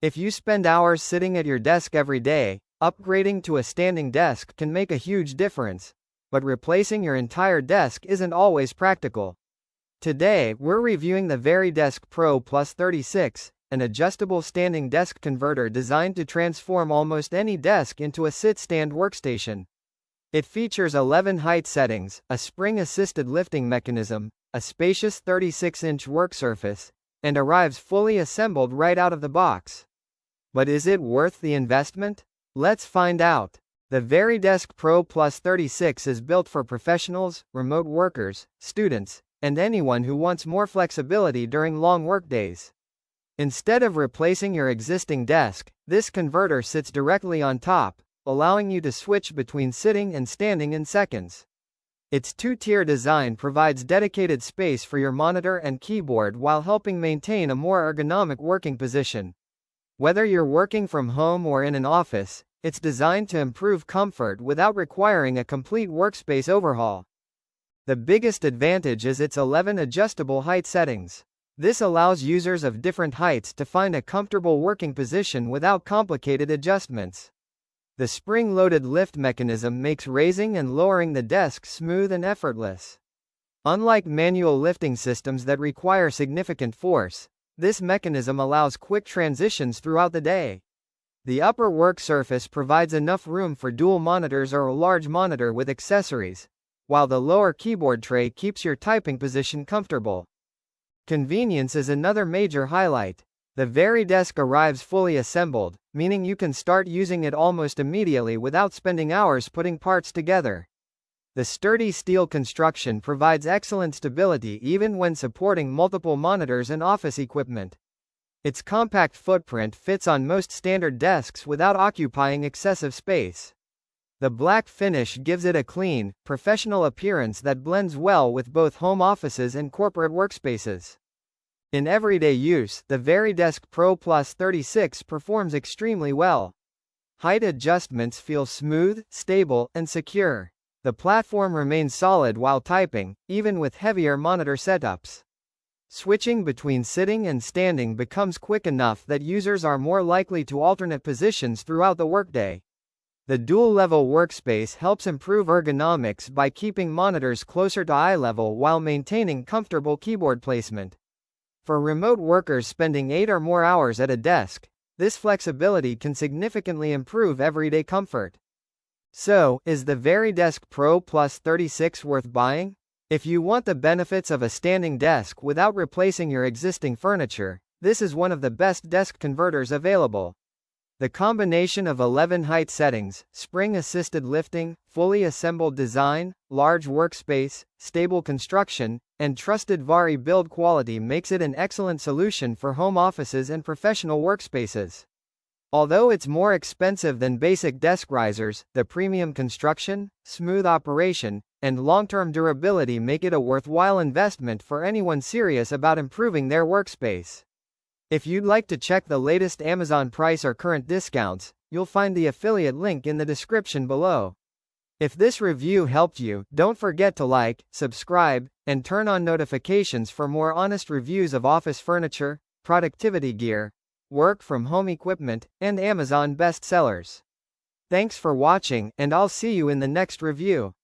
If you spend hours sitting at your desk every day, upgrading to a standing desk can make a huge difference, but replacing your entire desk isn't always practical. Today, we're reviewing the VariDesk Pro Plus 36, an adjustable standing desk converter designed to transform almost any desk into a sit-stand workstation. It features 11 height settings, a spring-assisted lifting mechanism, a spacious 36-inch work surface, and arrives fully assembled right out of the box. But is it worth the investment? Let's find out. The VariDesk Pro Plus 36 is built for professionals, remote workers, students, and anyone who wants more flexibility during long workdays. Instead of replacing your existing desk, this converter sits directly on top, allowing you to switch between sitting and standing in seconds. Its two-tier design provides dedicated space for your monitor and keyboard while helping maintain a more ergonomic working position. Whether you're working from home or in an office, it's designed to improve comfort without requiring a complete workspace overhaul. The biggest advantage is its 11 adjustable height settings. This allows users of different heights to find a comfortable working position without complicated adjustments. The spring-loaded lift mechanism makes raising and lowering the desk smooth and effortless. Unlike manual lifting systems that require significant force, this mechanism allows quick transitions throughout the day. The upper work surface provides enough room for dual monitors or a large monitor with accessories, while the lower keyboard tray keeps your typing position comfortable. Convenience is another major highlight. The VariDesk arrives fully assembled, meaning you can start using it almost immediately without spending hours putting parts together. The sturdy steel construction provides excellent stability even when supporting multiple monitors and office equipment. Its compact footprint fits on most standard desks without occupying excessive space. The black finish gives it a clean, professional appearance that blends well with both home offices and corporate workspaces. In everyday use, the VariDesk Pro Plus 36 performs extremely well. Height adjustments feel smooth, stable, and secure. The platform remains solid while typing, even with heavier monitor setups. Switching between sitting and standing becomes quick enough that users are more likely to alternate positions throughout the workday. The dual-level workspace helps improve ergonomics by keeping monitors closer to eye level while maintaining comfortable keyboard placement. For remote workers spending 8 or more hours at a desk, this flexibility can significantly improve everyday comfort. So, is the VariDesk Pro Plus 36 worth buying? If you want the benefits of a standing desk without replacing your existing furniture, this is one of the best desk converters available. The combination of 11 height settings, spring-assisted lifting, fully assembled design, large workspace, stable construction, and trusted Vari build quality makes it an excellent solution for home offices and professional workspaces. Although it's more expensive than basic desk risers, the premium construction, smooth operation, and long-term durability make it a worthwhile investment for anyone serious about improving their workspace. If you'd like to check the latest Amazon price or current discounts, you'll find the affiliate link in the description below. If this review helped you, don't forget to like, subscribe, and turn on notifications for more honest reviews of office furniture, productivity gear, work from home equipment, and Amazon bestsellers. Thanks for watching, and I'll see you in the next review.